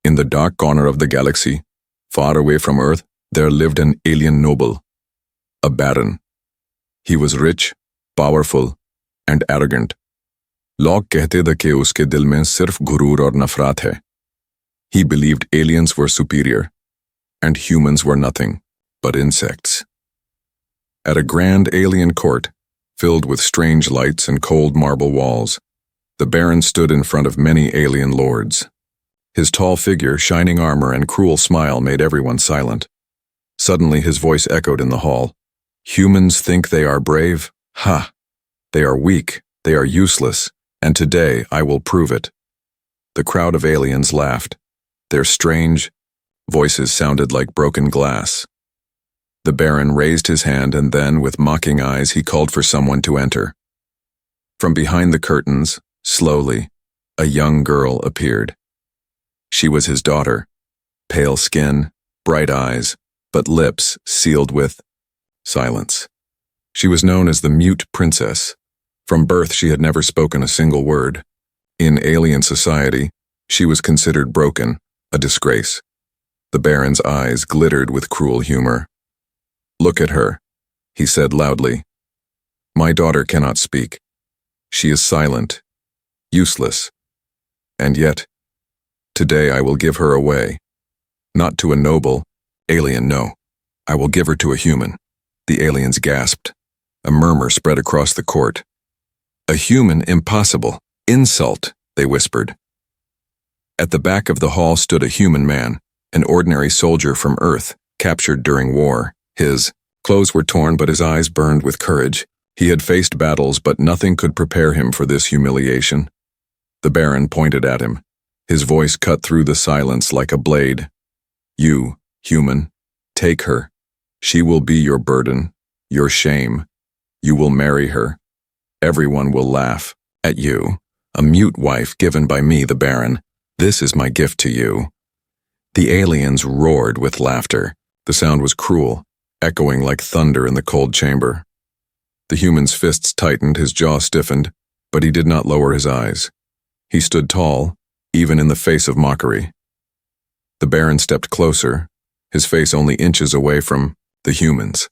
In the dark corner of the galaxy, far away from Earth, there lived an alien noble, a baron. He was rich, powerful, and arrogant. लोग कहते थे कि उसके दिल में सिर्फ गुरूर और नफरत है. He believed aliens were superior, and humans were nothing but insects. At a grand alien court, filled with strange lights and cold marble walls, the Baron stood in front of many alien lords. His tall figure, shining armor, and cruel smile made everyone silent. Suddenly his voice echoed in the hall. Humans think they are brave? Ha! They are weak, they are useless, and today I will prove it. The crowd of aliens laughed. Their strange voices sounded like broken glass. The Baron raised his hand and then, with mocking eyes, he called for someone to enter. From behind the curtains, slowly, a young girl appeared. She was his daughter, pale skin, bright eyes, but lips sealed with silence. She was known as the Mute Princess. From birth, she had never spoken a single word. In alien society, she was considered broken, a disgrace. The Baron's eyes glittered with cruel humor. "Look at her," he said loudly. "My daughter cannot speak. She is silent, useless. And yet, today I will give her away. Not to a noble, alien, no. I will give her to a human." The aliens gasped. A murmur spread across the court. "A human? Impossible. Insult," they whispered. At the back of the hall stood a human man, an ordinary soldier from Earth, captured during war. His clothes were torn, but his eyes burned with courage. He had faced battles, but nothing could prepare him for this humiliation. The Baron pointed at him. His voice cut through the silence like a blade. "You, human, take her. She will be your burden, your shame. You will marry her. Everyone will laugh at you, a mute wife given by me, the Baron. This is my gift to you." The aliens roared with laughter. The sound was cruel, echoing like thunder in the cold chamber. The human's fists tightened, his jaw stiffened, but he did not lower his eyes. He stood tall, even in the face of mockery. The Baron stepped closer, his face only inches away from the humans.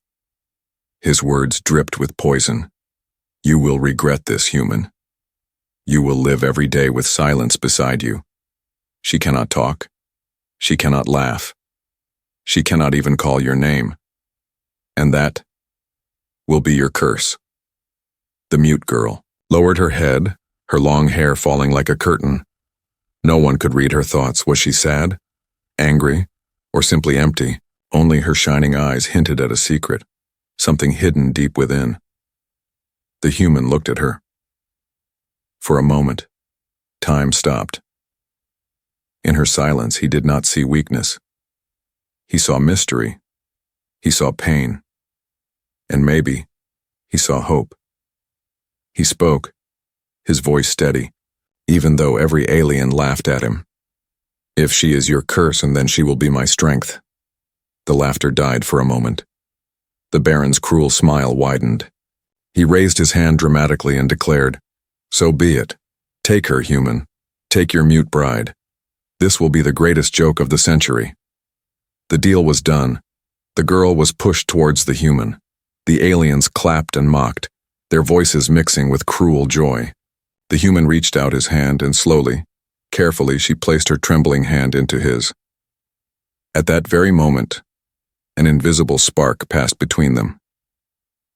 His words dripped with poison. "You will regret this, human. You will live every day with silence beside you. She cannot talk. She cannot laugh. She cannot even call your name. And that will be your curse." The mute girl lowered her head, her long hair falling like a curtain. No one could read her thoughts. Was she sad, angry, or simply empty? Only her shining eyes hinted at a secret, something hidden deep within. The human looked at her. For a moment, time stopped. In her silence, he did not see weakness. He saw mystery. He saw pain. And maybe he saw hope. He spoke, his voice steady, even though every alien laughed at him. "If she is your curse, and then she will be my strength." The laughter died for a moment. The Baron's cruel smile widened. He raised his hand dramatically and declared, "So be it. Take her, human. Take your mute bride. This will be the greatest joke of the century." The deal was done. The girl was pushed towards the human. The aliens clapped and mocked, their voices mixing with cruel joy. The human reached out his hand and slowly, carefully, she placed her trembling hand into his. At that very moment, an invisible spark passed between them.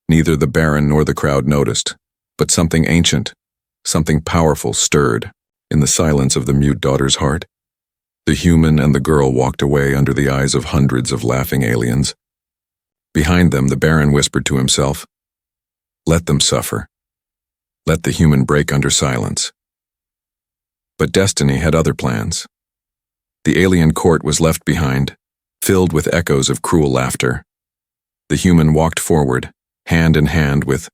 Neither the Baron nor the crowd noticed, but something ancient, something powerful stirred in the silence of the mute daughter's heart. The human and the girl walked away under the eyes of hundreds of laughing aliens. Behind them, the Baron whispered to himself, "Let them suffer. Let the human break under silence." But destiny had other plans. The alien court was left behind, filled with echoes of cruel laughter. The human walked forward, hand in hand with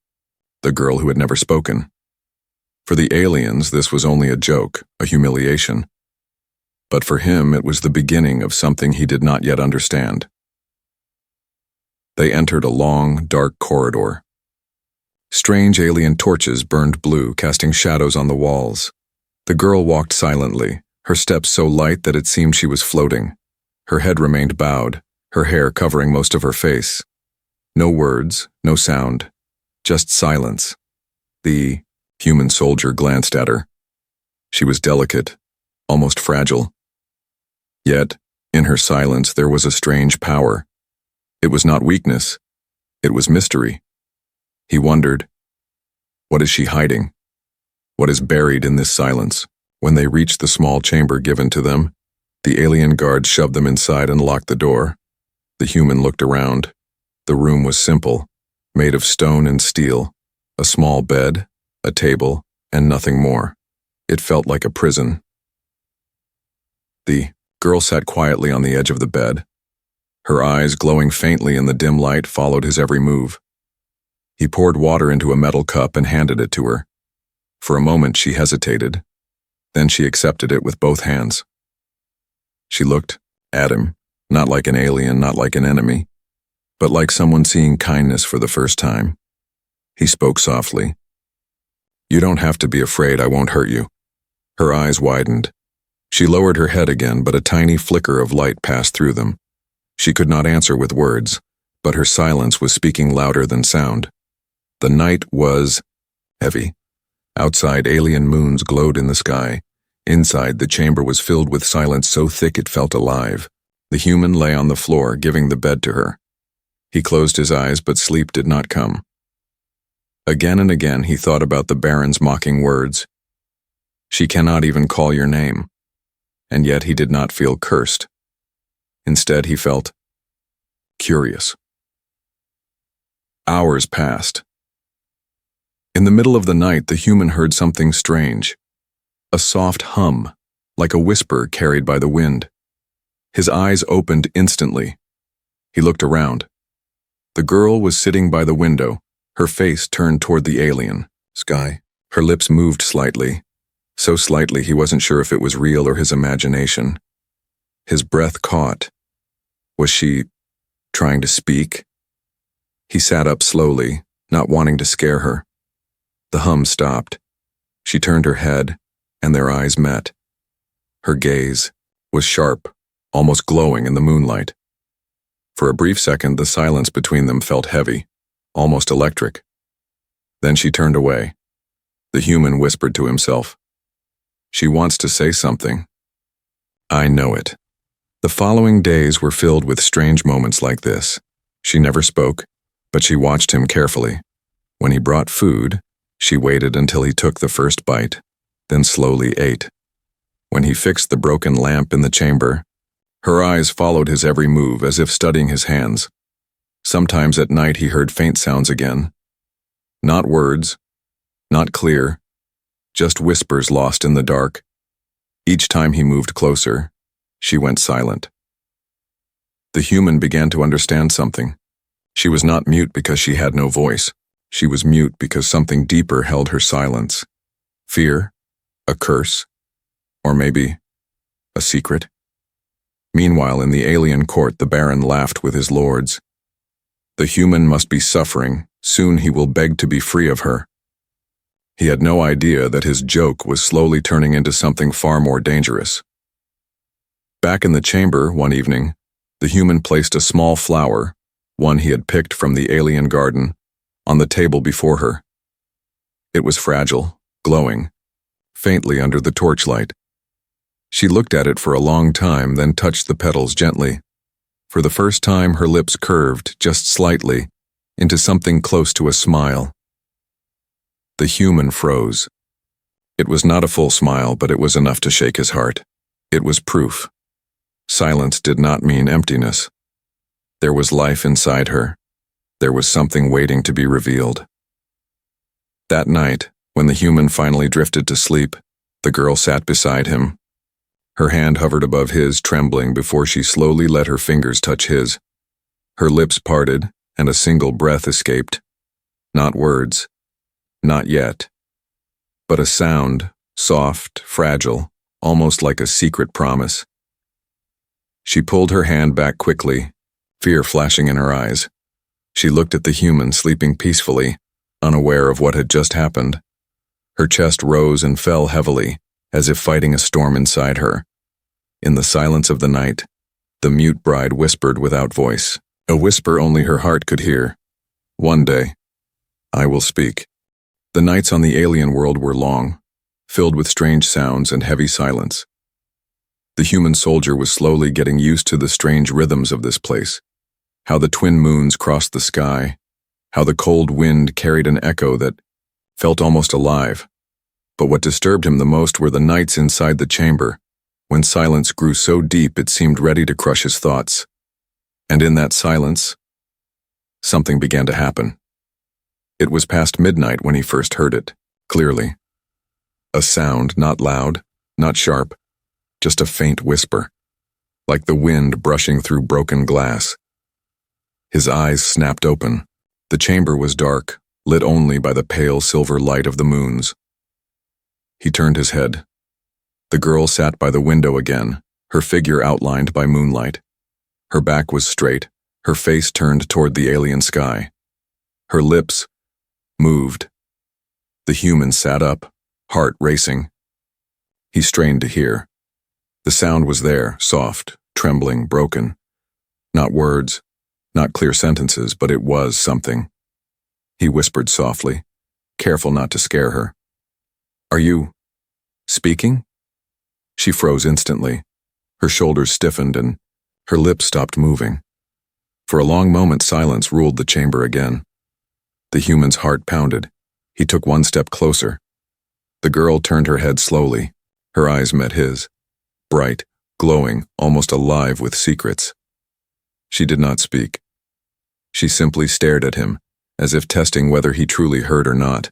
the girl who had never spoken. For the aliens, this was only a joke, a humiliation. But for him, it was the beginning of something he did not yet understand. They entered a long, dark corridor. Strange alien torches burned blue, casting shadows on the walls. The girl walked silently, her steps so light that it seemed she was floating. Her head remained bowed, her hair covering most of her face. No words, no sound, just silence. The human soldier glanced at her. She was delicate, almost fragile. Yet, in her silence there was a strange power. It was not weakness, it was mystery. He wondered, what is she hiding? What is buried in this silence? When they reached the small chamber given to them, the alien guards shoved them inside and locked the door. The human looked around. The room was simple, made of stone and steel, a small bed, a table, and nothing more. It felt like a prison. The girl sat quietly on the edge of the bed. Her eyes, glowing faintly in the dim light, followed his every move. He poured water into a metal cup and handed it to her. For a moment she hesitated. Then she accepted it with both hands. She looked at him, not like an alien, not like an enemy, but like someone seeing kindness for the first time. He spoke softly. "You don't have to be afraid, I won't hurt you." Her eyes widened. She lowered her head again, but a tiny flicker of light passed through them. She could not answer with words, but her silence was speaking louder than sound. The night was heavy. Outside, alien moons glowed in the sky. Inside, the chamber was filled with silence so thick it felt alive. The human lay on the floor, giving the bed to her. He closed his eyes, but sleep did not come. Again and again he thought about the Baron's mocking words. "She cannot even call your name." And yet he did not feel cursed. Instead he felt curious. Hours passed. In the middle of the night, the human heard something strange. A soft hum, like a whisper carried by the wind. His eyes opened instantly. He looked around. The girl was sitting by the window, her face turned toward the alien sky. Her lips moved slightly, so slightly he wasn't sure if it was real or his imagination. His breath caught. Was she trying to speak? He sat up slowly, not wanting to scare her. The hum stopped. She turned her head, and their eyes met. Her gaze was sharp, almost glowing in the moonlight. For a brief second, the silence between them felt heavy, almost electric. Then she turned away. The human whispered to himself, "She wants to say something. I know it." The following days were filled with strange moments like this. She never spoke, but she watched him carefully. When he brought food, she waited until he took the first bite, then slowly ate. When he fixed the broken lamp in the chamber, her eyes followed his every move as if studying his hands. Sometimes at night he heard faint sounds again. Not words, not clear, just whispers lost in the dark. Each time he moved closer, she went silent. The human began to understand something. She was not mute because she had no voice. She was mute because something deeper held her silence. Fear, a curse, or maybe a secret. Meanwhile, in the alien court, the Baron laughed with his lords. The human must be suffering. Soon he will beg to be free of her. He had no idea that his joke was slowly turning into something far more dangerous. Back in the chamber one evening, the human placed a small flower, one he had picked from the alien garden, on the table before her. It was fragile, glowing, faintly under the torchlight. She looked at it for a long time, then touched the petals gently. For the first time, her lips curved, just slightly, into something close to a smile. The human froze. It was not a full smile, but it was enough to shake his heart. It was proof. Silence did not mean emptiness. There was life inside her. There was something waiting to be revealed. That night, when the human finally drifted to sleep, the girl sat beside him. Her hand hovered above his, trembling before she slowly let her fingers touch his. Her lips parted, and a single breath escaped. Not words. Not yet. But a sound, soft, fragile, almost like a secret promise. She pulled her hand back quickly, fear flashing in her eyes. She looked at the human sleeping peacefully, unaware of what had just happened. Her chest rose and fell heavily, as if fighting a storm inside her. In the silence of the night, the mute bride whispered without voice, a whisper only her heart could hear. One day, I will speak. The nights on the alien world were long, filled with strange sounds and heavy silence. The human soldier was slowly getting used to the strange rhythms of this place, how the twin moons crossed the sky, how the cold wind carried an echo that felt almost alive. But what disturbed him the most were the nights inside the chamber, when silence grew so deep it seemed ready to crush his thoughts. And in that silence, something began to happen. It was past midnight when he first heard it, clearly. A sound, not loud, not sharp, just a faint whisper, like the wind brushing through broken glass. His eyes snapped open. The chamber was dark, lit only by the pale silver light of the moons. He turned his head. The girl sat by the window again, her figure outlined by moonlight. Her back was straight, her face turned toward the alien sky. Her lips moved. The human sat up, heart racing. He strained to hear. The sound was there, soft, trembling, broken. Not words, not clear sentences, but it was something. He whispered softly, careful not to scare her. Are you speaking? She froze instantly. Her shoulders stiffened and her lips stopped moving. For a long moment, silence ruled the chamber again. The human's heart pounded. He took one step closer. The girl turned her head slowly. Her eyes met his, bright, glowing, almost alive with secrets. She did not speak. She simply stared at him, as if testing whether he truly heard or not.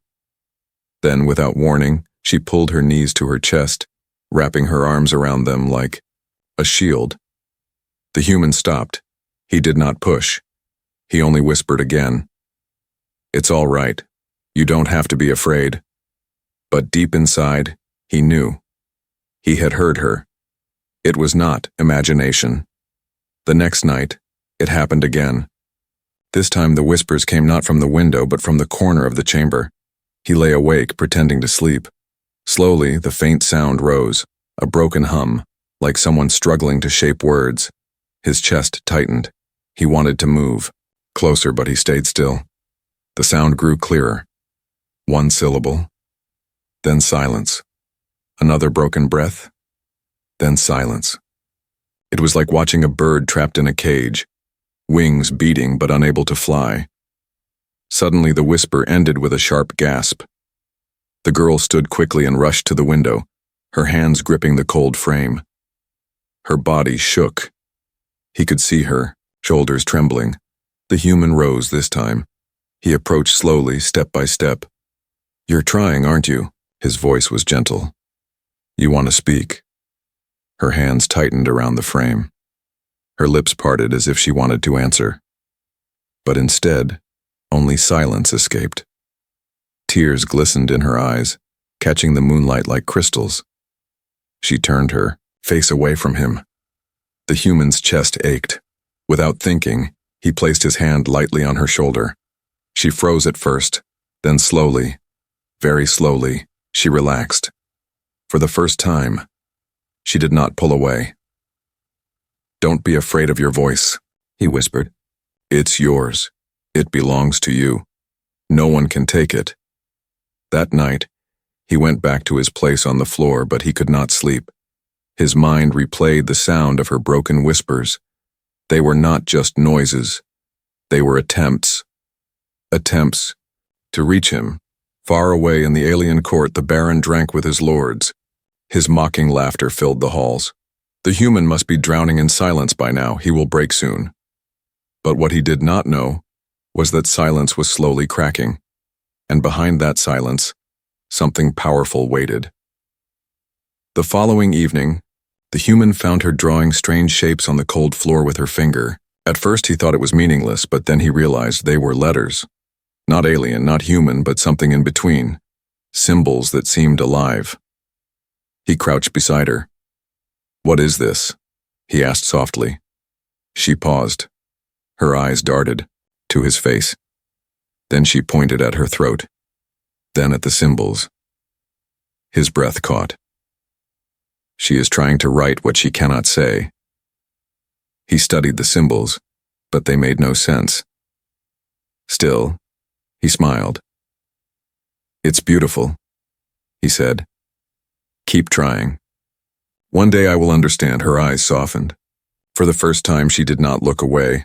Then, without warning, she pulled her knees to her chest, wrapping her arms around them like a shield. The human stopped. He did not push. He only whispered again. It's all right. You don't have to be afraid. But deep inside, he knew. He had heard her. It was not imagination. The next night, it happened again. This time the whispers came not from the window but from the corner of the chamber. He lay awake, pretending to sleep. Slowly, the faint sound rose, a broken hum, like someone struggling to shape words. His chest tightened. He wanted to move. Closer, but he stayed still. The sound grew clearer. One syllable. Then silence. Another broken breath. Then silence. It was like watching a bird trapped in a cage, wings beating but unable to fly. Suddenly the whisper ended with a sharp gasp. The girl stood quickly and rushed to the window, her hands gripping the cold frame. Her body shook. He could see her, shoulders trembling. The human rose this time. He approached slowly, step by step. You're trying, aren't you? His voice was gentle. You want to speak. Her hands tightened around the frame. Her lips parted as if she wanted to answer. But instead, only silence escaped. Tears glistened in her eyes, catching the moonlight like crystals. She turned her face away from him. The human's chest ached. Without thinking, he placed his hand lightly on her shoulder. She froze at first, then slowly, very slowly, she relaxed. For the first time, she did not pull away. Don't be afraid of your voice, he whispered. It's yours. It belongs to you. No one can take it. That night, he went back to his place on the floor, but he could not sleep. His mind replayed the sound of her broken whispers. They were not just noises. They were attempts. Attempts to reach him. Far away in the alien court, the Baron drank with his lords. His mocking laughter filled the halls. The human must be drowning in silence by now. He will break soon. But what he did not know was that silence was slowly cracking. And behind that silence, something powerful waited. The following evening, the human found her drawing strange shapes on the cold floor with her finger. At first he thought it was meaningless, but then he realized they were letters. Not alien, not human, but something in between. Symbols that seemed alive. He crouched beside her. What is this? He asked softly. She paused. Her eyes darted to his face. Then she pointed at her throat. Then at the symbols. His breath caught. She is trying to write what she cannot say. He studied the symbols, but they made no sense. Still, he smiled. "It's beautiful," he said. "Keep trying. One day I will understand." Her eyes softened. For the first time, she did not look away.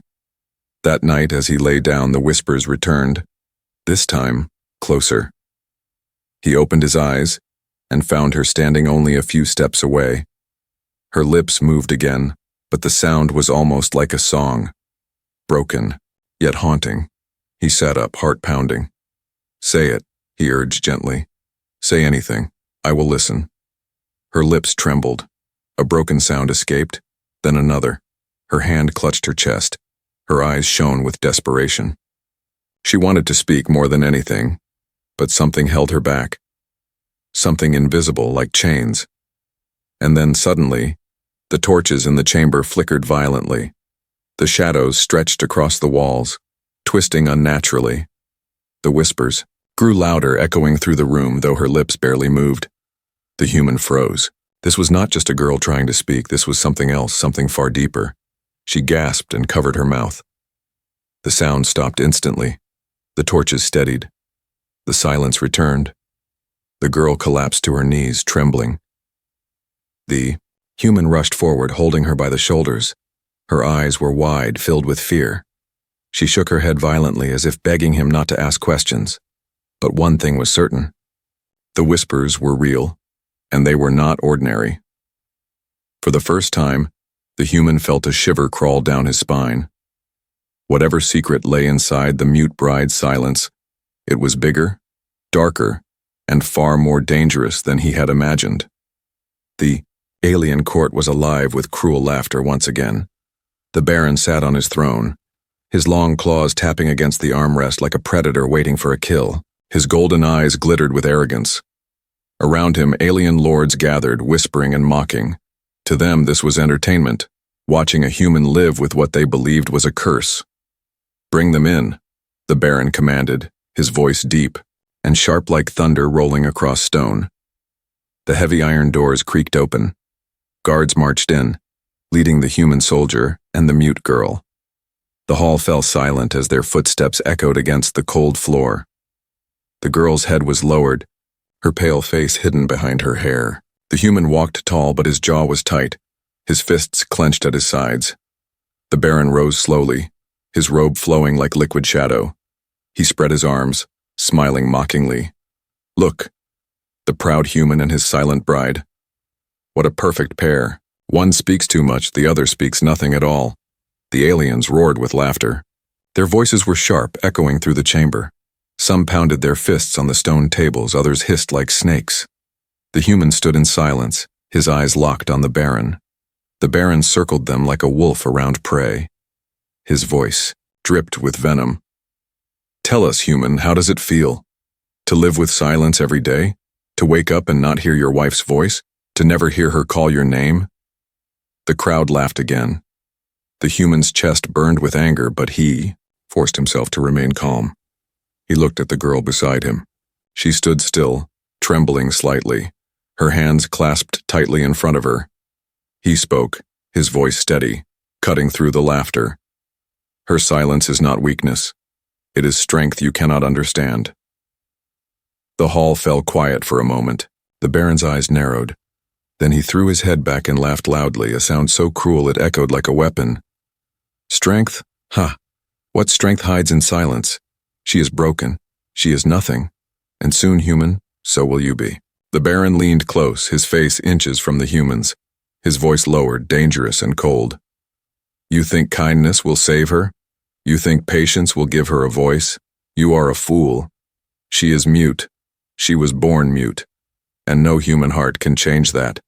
That night, as he lay down, the whispers returned, this time closer. He opened his eyes and found her standing only a few steps away. Her lips moved again, but the sound was almost like a song, broken, yet haunting. He sat up, heart pounding. "Say it," he urged gently. "Say anything. I will listen." Her lips trembled. A broken sound escaped, then another. Her hand clutched her chest. Her eyes shone with desperation. She wanted to speak more than anything, but something held her back. Something invisible, like chains. And then suddenly, the torches in the chamber flickered violently. The shadows stretched across the walls, twisting unnaturally. The whispers grew louder, echoing through the room, though her lips barely moved. The human froze. This was not just a girl trying to speak, this was something else, something far deeper. She gasped and covered her mouth. The sound stopped instantly. The torches steadied. The silence returned. The girl collapsed to her knees, trembling. The human rushed forward, holding her by the shoulders. Her eyes were wide, filled with fear. She shook her head violently, as if begging him not to ask questions. But one thing was certain. The whispers were real, and they were not ordinary. For the first time, the human felt a shiver crawl down his spine. Whatever secret lay inside the mute bride's silence, it was bigger, darker, and far more dangerous than he had imagined. The alien court was alive with cruel laughter once again. The Baron sat on his throne, his long claws tapping against the armrest like a predator waiting for a kill. His golden eyes glittered with arrogance. Around him, alien lords gathered, whispering and mocking. To them, this was entertainment, watching a human live with what they believed was a curse. "Bring them in," the Baron commanded, his voice deep and sharp like thunder rolling across stone. The heavy iron doors creaked open. Guards marched in, leading the human soldier and the mute girl. The hall fell silent as their footsteps echoed against the cold floor. The girl's head was lowered, her pale face hidden behind her hair. The human walked tall, but his jaw was tight, his fists clenched at his sides. The Baron rose slowly, his robe flowing like liquid shadow. He spread his arms, smiling mockingly. "Look, the proud human and his silent bride. What a perfect pair. One speaks too much, the other speaks nothing at all." The aliens roared with laughter. Their voices were sharp, echoing through the chamber. Some pounded their fists on the stone tables, others hissed like snakes. The human stood in silence, his eyes locked on the Baron. The Baron circled them like a wolf around prey. His voice dripped with venom. "Tell us, human, how does it feel? To live with silence every day? To wake up and not hear your wife's voice? To never hear her call your name?" The crowd laughed again. The human's chest burned with anger, but he forced himself to remain calm. He looked at the girl beside him. She stood still, trembling slightly, her hands clasped tightly in front of her. He spoke, his voice steady, cutting through the laughter. "Her silence is not weakness. It is strength you cannot understand." The hall fell quiet for a moment. The Baron's eyes narrowed. Then he threw his head back and laughed loudly, a sound so cruel it echoed like a weapon. "Strength? Ha! What strength hides in silence? She is broken. She is nothing. And soon, human, so will you be." The Baron leaned close, his face inches from the human's, his voice lowered, dangerous and cold. "You think kindness will save her? You think patience will give her a voice? You are a fool. She is mute. She was born mute. And no human heart can change that."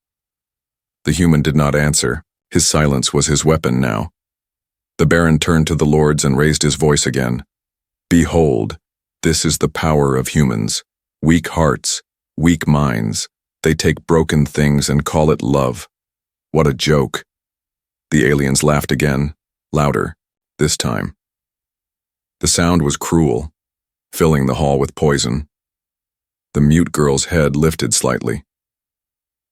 The human did not answer. His silence was his weapon now. The Baron turned to the lords and raised his voice again. "Behold, this is the power of humans. Weak hearts, weak minds. They take broken things and call it love. What a joke." The aliens laughed again, louder, this time. The sound was cruel, filling the hall with poison. The mute girl's head lifted slightly.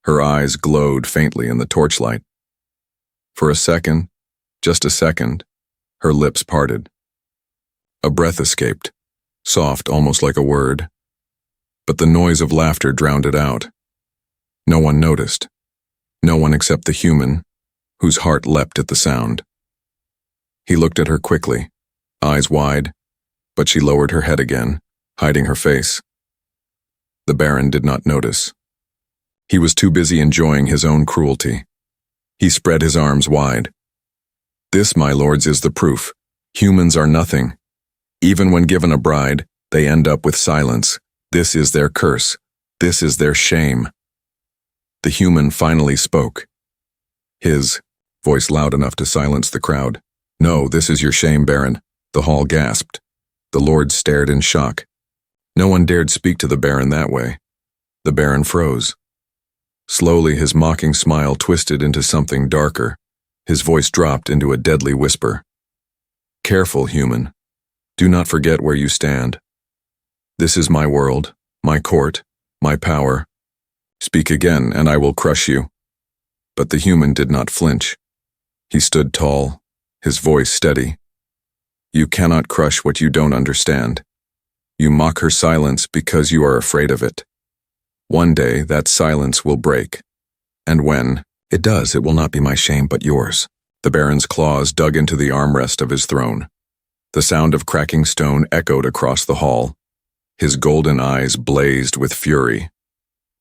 Her eyes glowed faintly in the torchlight. For a second, just a second, her lips parted. A breath escaped, soft, almost like a word. But the noise of laughter drowned it out. No one noticed. No one except the human, whose heart leapt at the sound. He looked at her quickly, eyes wide, but she lowered her head again, hiding her face. The Baron did not notice. He was too busy enjoying his own cruelty. He spread his arms wide. This, my lords, is the proof. Humans are nothing. Even when given a bride, they end up with silence. This is their curse. This is their shame. The human finally spoke. His voice loud enough to silence the crowd. No, this is your shame, Baron. The hall gasped. The lords stared in shock. No one dared speak to the Baron that way. The Baron froze. Slowly, his mocking smile twisted into something darker. His voice dropped into a deadly whisper. Careful, human. Do not forget where you stand. This is my world, my court, my power. Speak again, and I will crush you. But the human did not flinch. He stood tall, his voice steady. You cannot crush what you don't understand. You mock her silence because you are afraid of it. One day, that silence will break. And when it does, it will not be my shame but yours. The Baron's claws dug into the armrest of his throne. The sound of cracking stone echoed across the hall. His golden eyes blazed with fury.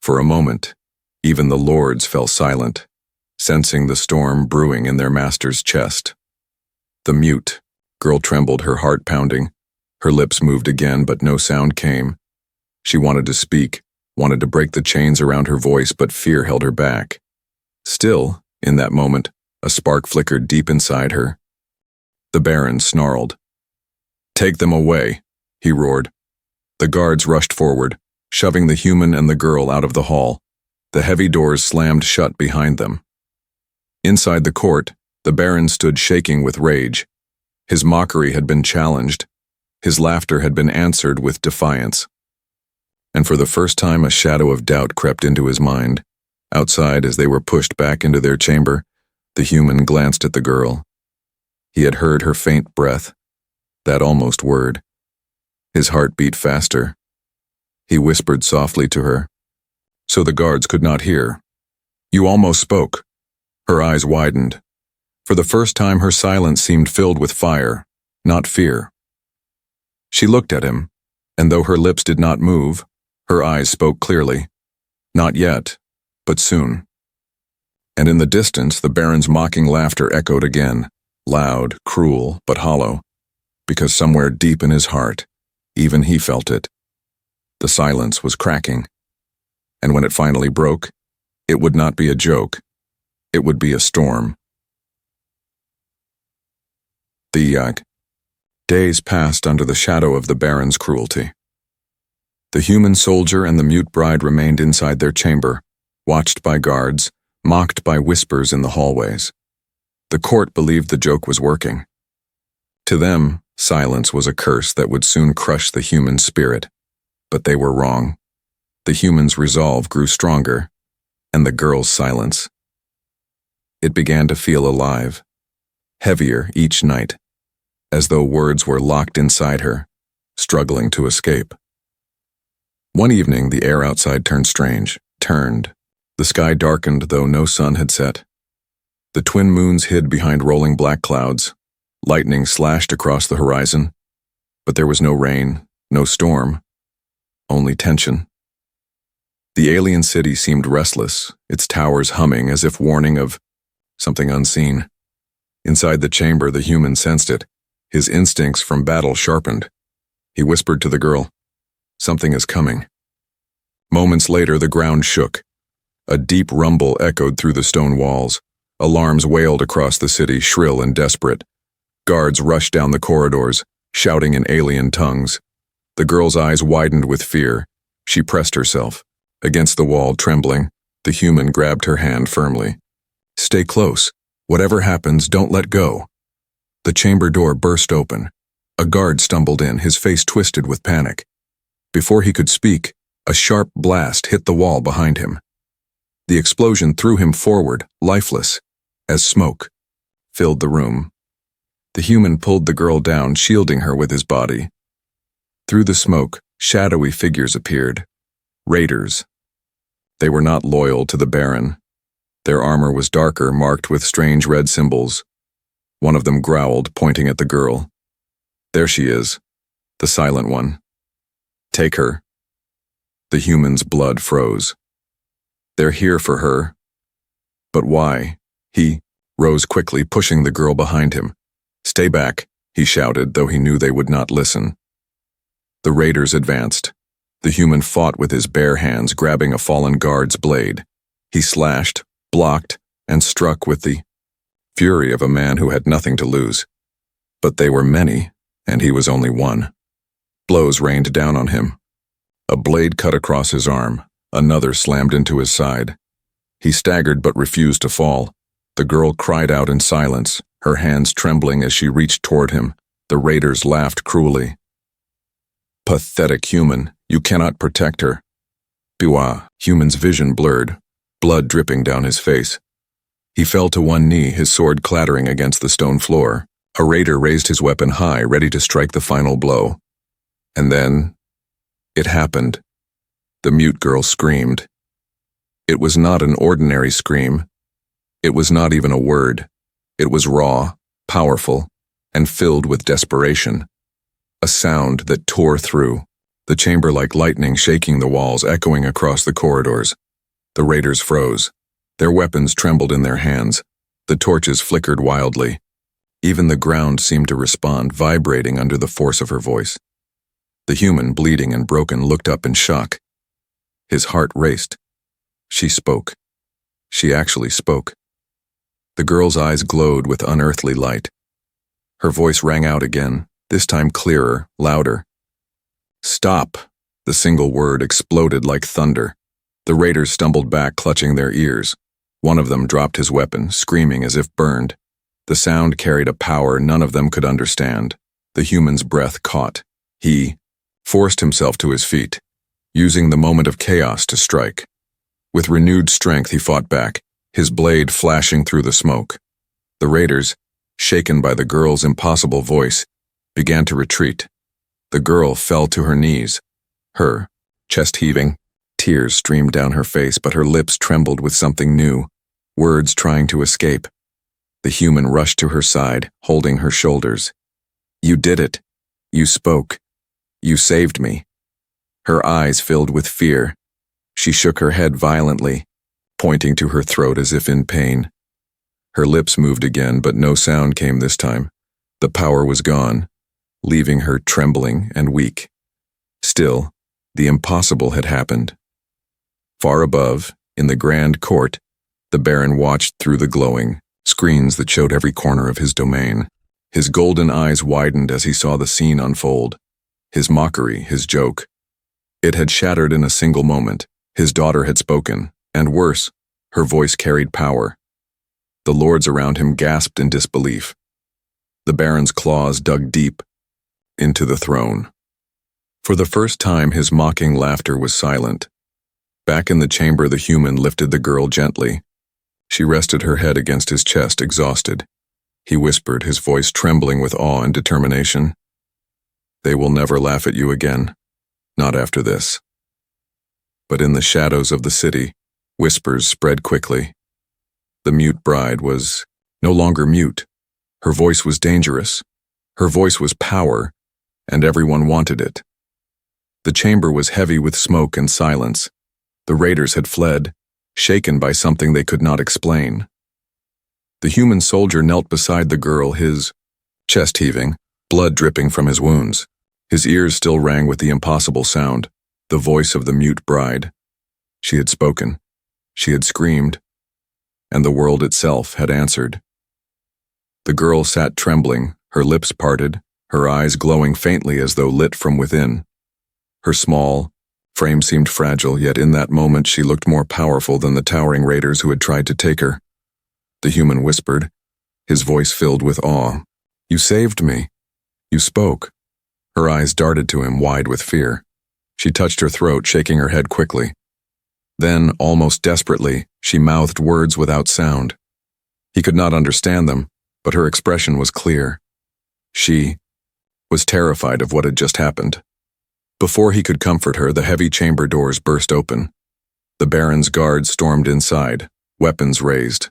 For a moment, even the lords fell silent, sensing the storm brewing in their master's chest. The mute girl trembled, her heart pounding. Her lips moved again, but no sound came. She wanted to speak, wanted to break the chains around her voice, but fear held her back. Still, in that moment, a spark flickered deep inside her. The Baron snarled. Take them away, he roared. The guards rushed forward, shoving the human and the girl out of the hall. The heavy doors slammed shut behind them. Inside the court, the Baron stood shaking with rage. His mockery had been challenged. His laughter had been answered with defiance. And for the first time, a shadow of doubt crept into his mind. Outside, as they were pushed back into their chamber, the human glanced at the girl. He had heard her faint breath, that almost word. His heart beat faster. He whispered softly to her, so the guards could not hear. You almost spoke. Her eyes widened. For the first time, her silence seemed filled with fire, not fear. She looked at him, and though her lips did not move, her eyes spoke clearly. Not yet, but soon. And in the distance, the Baron's mocking laughter echoed again, loud, cruel, but hollow, because somewhere deep in his heart, even he felt it. The silence was cracking, and when it finally broke, it would not be a joke. It would be a storm. The days passed under the shadow of the Baron's cruelty. The human soldier and the mute bride remained inside their chamber, watched by guards, mocked by whispers in the hallways. The court believed the joke was working. To them, silence was a curse that would soon crush the human spirit. But they were wrong. The human's resolve grew stronger, and the girl's silence. It began to feel alive, heavier each night, as though words were locked inside her, struggling to escape. One evening, the air outside turned strange, turned. The sky darkened, though no sun had set. The twin moons hid behind rolling black clouds. Lightning slashed across the horizon, but there was no rain, no storm, only tension. The alien city seemed restless, its towers humming as if warning of something unseen. Inside the chamber, the human sensed it, his instincts from battle sharpened. He whispered to the girl, "Something is coming." Moments later, the ground shook. A deep rumble echoed through the stone walls. Alarms wailed across the city, shrill and desperate. Guards rushed down the corridors, shouting in alien tongues. The girl's eyes widened with fear. She pressed herself. Against the wall, trembling, the human grabbed her hand firmly. "Stay close. Whatever happens, don't let go." The chamber door burst open. A guard stumbled in, his face twisted with panic. Before he could speak, a sharp blast hit the wall behind him. The explosion threw him forward, lifeless, as smoke filled the room. The human pulled the girl down, shielding her with his body. Through the smoke, shadowy figures appeared. Raiders. They were not loyal to the Baron. Their armor was darker, marked with strange red symbols. One of them growled, pointing at the girl. There she is, the silent one. Take her. The human's blood froze. They're here for her. But why? He rose quickly, pushing the girl behind him. Stay back, he shouted, though he knew they would not listen. The raiders advanced. The human fought with his bare hands, grabbing a fallen guard's blade. He slashed, blocked, and struck with the fury of a man who had nothing to lose. But they were many, and he was only one. Blows rained down on him. A blade cut across his arm. Another slammed into his side. He staggered but refused to fall. The girl cried out in silence, her hands trembling as she reached toward him. The raiders laughed cruelly. Pathetic human, you cannot protect her. Biwa, human's vision blurred, blood dripping down his face. He fell to one knee, his sword clattering against the stone floor. A raider raised his weapon high, ready to strike the final blow. And then, it happened. The mute girl screamed. It was not an ordinary scream. It was not even a word. It was raw, powerful, and filled with desperation. A sound that tore through, the chamber like lightning shaking the walls, echoing across the corridors. The raiders froze. Their weapons trembled in their hands. The torches flickered wildly. Even the ground seemed to respond, vibrating under the force of her voice. The human, bleeding and broken, looked up in shock. His heart raced. She spoke. She actually spoke. The girl's eyes glowed with unearthly light. Her voice rang out again, this time clearer, louder. Stop! The single word exploded like thunder. The raiders stumbled back, clutching their ears. One of them dropped his weapon, screaming as if burned. The sound carried a power none of them could understand. The human's breath caught. He forced himself to his feet, using the moment of chaos to strike. With renewed strength he fought back, his blade flashing through the smoke. The raiders, shaken by the girl's impossible voice, began to retreat. The girl fell to her knees, her chest heaving. Tears streamed down her face, but her lips trembled with something new, words trying to escape. The human rushed to her side, holding her shoulders. You did it. You spoke. You saved me. Her eyes filled with fear. She shook her head violently, pointing to her throat as if in pain. Her lips moved again, but no sound came this time. The power was gone, leaving her trembling and weak. Still, the impossible had happened. Far above, in the grand court, the Baron watched through the glowing screens that showed every corner of his domain. His golden eyes widened as he saw the scene unfold. His mockery, his joke. It had shattered in a single moment. His daughter had spoken, and worse, her voice carried power. The lords around him gasped in disbelief. The Baron's claws dug deep into the throne. For the first time, his mocking laughter was silent. Back in the chamber, the human lifted the girl gently. She rested her head against his chest, exhausted. He whispered, his voice trembling with awe and determination. They will never laugh at you again. Not after this. But in the shadows of the city, whispers spread quickly. The mute bride was no longer mute. Her voice was dangerous. Her voice was power, and everyone wanted it. The chamber was heavy with smoke and silence. The raiders had fled, shaken by something they could not explain. The human soldier knelt beside the girl, his chest heaving, blood dripping from his wounds. His ears still rang with the impossible sound, the voice of the mute bride. She had spoken. She had screamed. And the world itself had answered. The girl sat trembling, her lips parted, her eyes glowing faintly as though lit from within. Her small frame seemed fragile, yet in that moment she looked more powerful than the towering raiders who had tried to take her. The human whispered, his voice filled with awe. You saved me. You spoke. Her eyes darted to him, wide with fear. She touched her throat, shaking her head quickly. Then, almost desperately, she mouthed words without sound. He could not understand them, but her expression was clear. She was terrified of what had just happened. Before he could comfort her, the heavy chamber doors burst open. The Baron's guards stormed inside, weapons raised.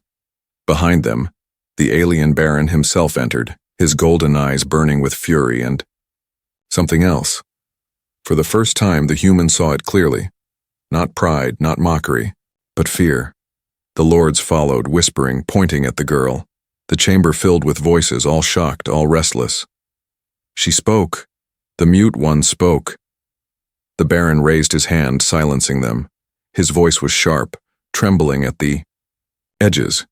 Behind them, the alien Baron himself entered, his golden eyes burning with fury and something else. For the first time, the human saw it clearly. Not pride, not mockery, but fear. The lords followed, whispering, pointing at the girl. The chamber filled with voices, all shocked, all restless. She spoke. The mute one spoke. The Baron raised his hand, silencing them. His voice was sharp, trembling at the edges.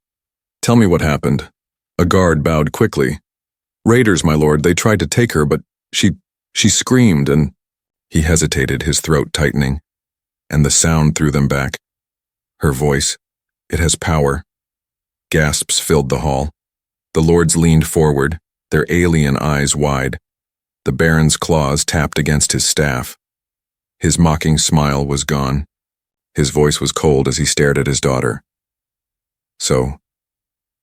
"Tell me what happened." A guard bowed quickly. "Raiders, my lord, they tried to take her, but she screamed and—" He hesitated, his throat tightening, and the sound threw them back. Her voice, it has power. Gasps filled the hall. The lords leaned forward, their alien eyes wide. The Baron's claws tapped against his staff. His mocking smile was gone. His voice was cold as he stared at his daughter. "So,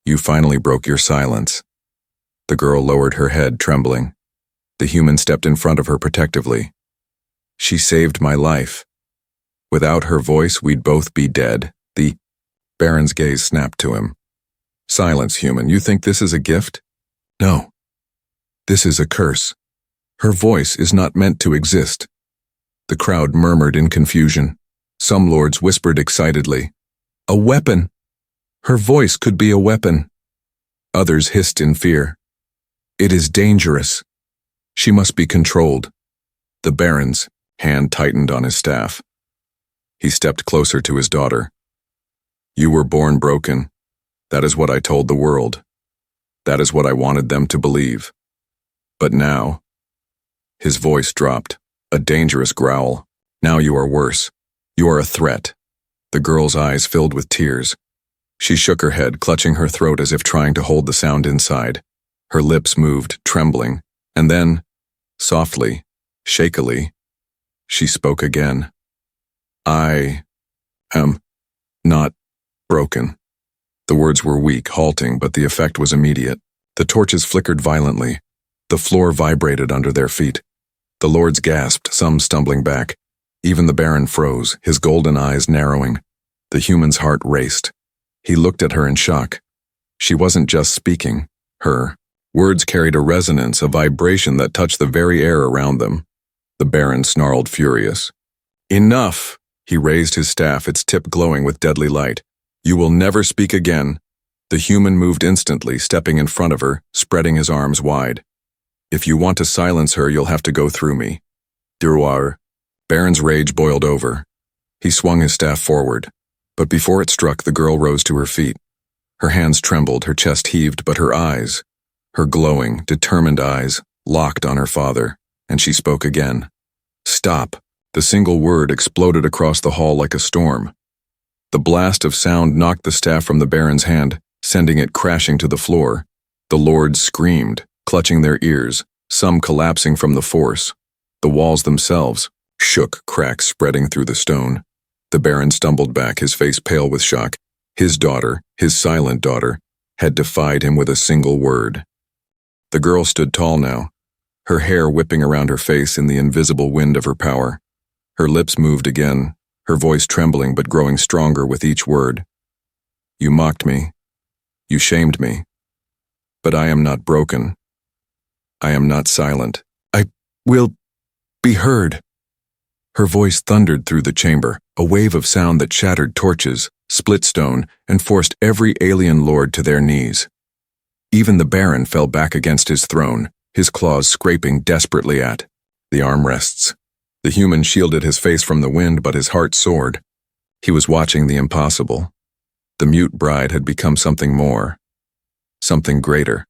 you finally broke your silence." The girl lowered her head, trembling. The human stepped in front of her protectively. "She saved my life. Without her voice, we'd both be dead." The Baron's gaze snapped to him. "Silence, human. You think this is a gift? No. This is a curse. Her voice is not meant to exist." The crowd murmured in confusion. Some lords whispered excitedly, "A weapon! Her voice could be a weapon." Others hissed in fear. "It is dangerous. She must be controlled." The Baron's hand tightened on his staff. He stepped closer to his daughter. "You were born broken. That is what I told the world. That is what I wanted them to believe. But now—" His voice dropped, a dangerous growl. "Now you are worse. You are a threat." The girl's eyes filled with tears. She shook her head, clutching her throat as if trying to hold the sound inside. Her lips moved, trembling, and then, softly, shakily, she spoke again. "I am not broken." The words were weak, halting, but the effect was immediate. The torches flickered violently. The floor vibrated under their feet. The lords gasped, some stumbling back. Even the Baron froze, his golden eyes narrowing. The human's heart raced. He looked at her in shock. She wasn't just speaking. Her words carried a resonance, a vibration that touched the very air around them. The Baron snarled, furious. "Enough!" He raised his staff, its tip glowing with deadly light. "You will never speak again." The human moved instantly, stepping in front of her, spreading his arms wide. "If you want to silence her, you'll have to go through me." Derouar. Baron's rage boiled over. He swung his staff forward, but before it struck, the girl rose to her feet. Her hands trembled, her chest heaved, but her eyes, her glowing, determined eyes, locked on her father, and she spoke again. "Stop." The single word exploded across the hall like a storm. The blast of sound knocked the staff from the Baron's hand, sending it crashing to the floor. The lords screamed, clutching their ears, some collapsing from the force. The walls themselves shook, cracks spreading through the stone. The Baron stumbled back, his face pale with shock. His daughter, his silent daughter, had defied him with a single word. The girl stood tall now, her hair whipping around her face in the invisible wind of her power. Her lips moved again, her voice trembling but growing stronger with each word. "You mocked me. You shamed me. But I am not broken. I am not silent. I will be heard." Her voice thundered through the chamber, a wave of sound that shattered torches, split stone, and forced every alien lord to their knees. Even the Baron fell back against his throne, his claws scraping desperately at the armrests. The human shielded his face from the wind, but his heart soared. He was watching the impossible. The mute bride had become something more, something greater.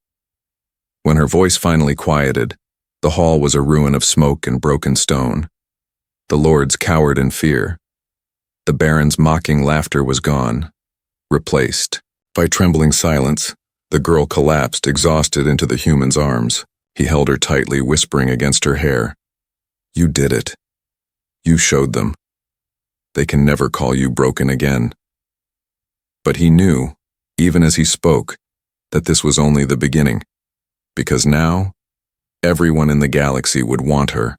When her voice finally quieted, the hall was a ruin of smoke and broken stone. The lords cowered in fear. The Baron's mocking laughter was gone, replaced by trembling silence. The girl collapsed, exhausted, into the human's arms. He held her tightly, whispering against her hair, "You did it. You showed them." They can never call you broken again. But he knew, even as he spoke, that this was only the beginning, because now, everyone in the galaxy would want her.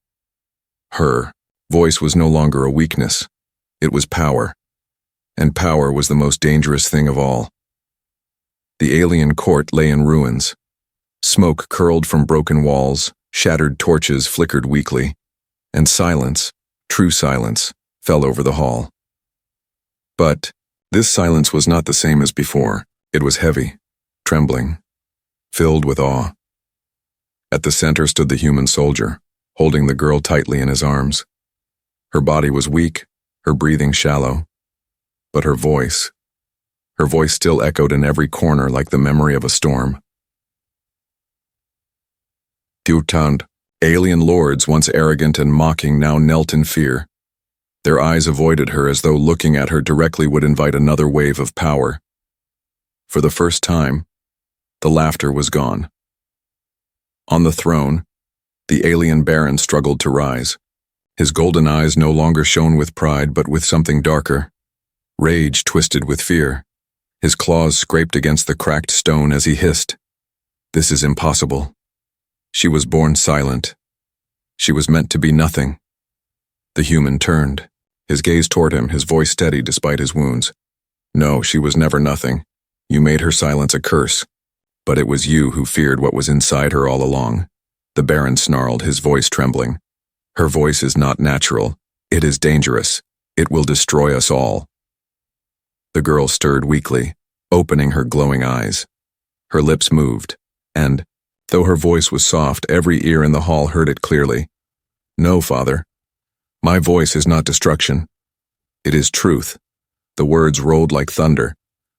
Her voice was no longer a weakness, it was power, and power was the most dangerous thing of all. The alien court lay in ruins. Smoke curled from broken walls, shattered torches flickered weakly, and silence, true silence, fell over the hall. But this silence was not the same as before. It was heavy, trembling, filled with awe. At the center stood the human soldier, holding the girl tightly in his arms. Her body was weak, her breathing shallow, but her voice still echoed in every corner like the memory of a storm. Tand, alien lords once arrogant and mocking now knelt in fear. Their eyes avoided her as though looking at her directly would invite another wave of power. For the first time, the laughter was gone. On the throne, the alien baron struggled to rise. His golden eyes no longer shone with pride but with something darker. Rage twisted with fear. His claws scraped against the cracked stone as he hissed, "This is impossible." She was born silent. She was meant to be nothing. The human turned, his gaze toward him, his voice steady despite his wounds. "No, she was never nothing. You made her silence a curse. But it was you who feared what was inside her all along." The baron snarled, his voice trembling. "Her voice is not natural. It is dangerous. It will destroy us all." The girl stirred weakly, opening her glowing eyes. Her lips moved, and, though her voice was soft, every ear in the hall heard it clearly. "No, father. My voice is not destruction. It is truth." The words rolled like thunder.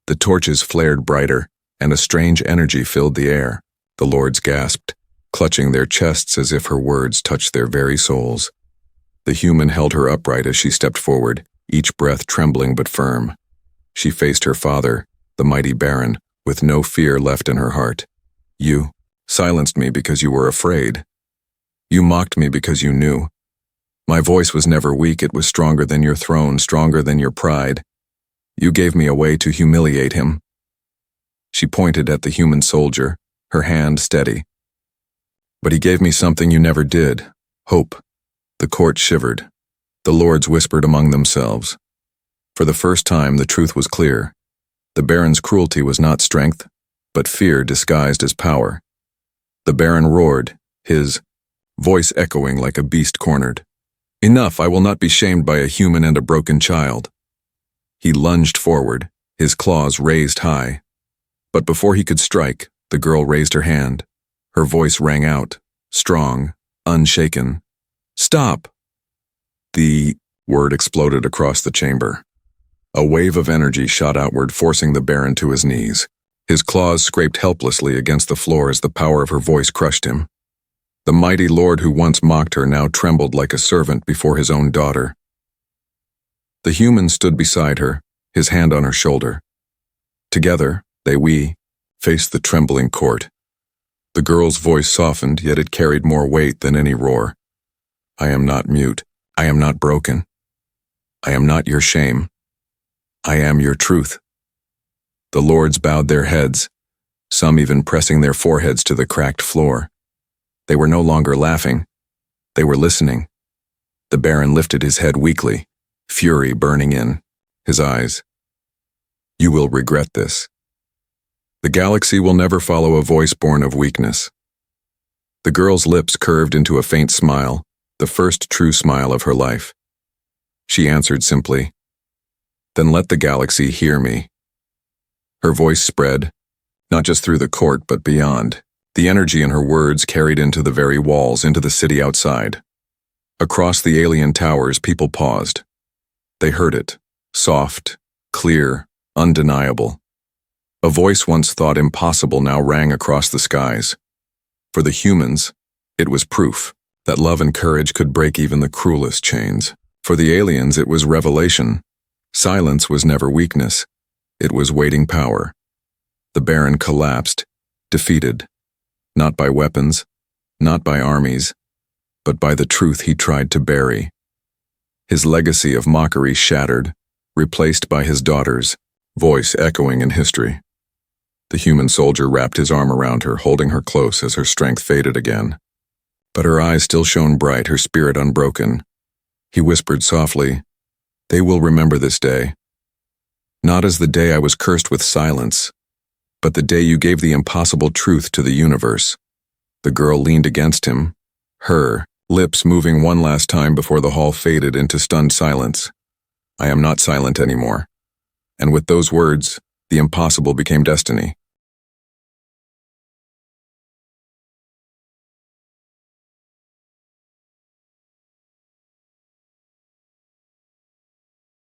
The torches flared brighter, and a strange energy filled the air. The lords gasped, clutching their chests as if her words touched their very souls. The human held her upright as she stepped forward, each breath trembling but firm. She faced her father, the mighty baron, with no fear left in her heart. "You silenced me because you were afraid. You mocked me because you knew. My voice was never weak, it was stronger than your throne, stronger than your pride. You gave me a way to humiliate him." She pointed at the human soldier, her hand steady. "But he gave me something you never did, hope." The court shivered. The lords whispered among themselves. For the first time, the truth was clear. The baron's cruelty was not strength, but fear disguised as power. The baron roared, his voice echoing like a beast cornered. "Enough, I will not be shamed by a human and a broken child." He lunged forward, his claws raised high. But before he could strike, the girl raised her hand. Her voice rang out, strong, unshaken. "Stop!" The word exploded across the chamber. A wave of energy shot outward, forcing the baron to his knees. His claws scraped helplessly against the floor as the power of her voice crushed him. The mighty lord who once mocked her now trembled like a servant before his own daughter. The human stood beside her, his hand on her shoulder. Together, we faced the trembling court. The girl's voice softened, yet it carried more weight than any roar. "I am not mute. I am not broken. I am not your shame. I am your truth." The lords bowed their heads, some even pressing their foreheads to the cracked floor. They were no longer laughing. They were listening. The baron lifted his head weakly, fury burning in his eyes. "You will regret this. The galaxy will never follow a voice born of weakness." The girl's lips curved into a faint smile, the first true smile of her life. She answered simply, "Then let the galaxy hear me." Her voice spread, not just through the court but beyond. The energy in her words carried into the very walls, into the city outside. Across the alien towers, people paused. They heard it, soft, clear, undeniable. A voice once thought impossible now rang across the skies. For the humans, it was proof that love and courage could break even the cruelest chains. For the aliens, it was revelation. Silence was never weakness. It was waiting power. The baron collapsed, defeated, not by weapons, not by armies, but by the truth he tried to bury. His legacy of mockery shattered, replaced by his daughter's voice echoing in history. The human soldier wrapped his arm around her, holding her close as her strength faded again. But her eyes still shone bright, her spirit unbroken. He whispered softly, "They will remember this day. Not as the day I was cursed with silence, but the day you gave the impossible truth to the universe." The girl leaned against him, her lips moving one last time before the hall faded into stunned silence. "I am not silent anymore." And with those words, the impossible became destiny.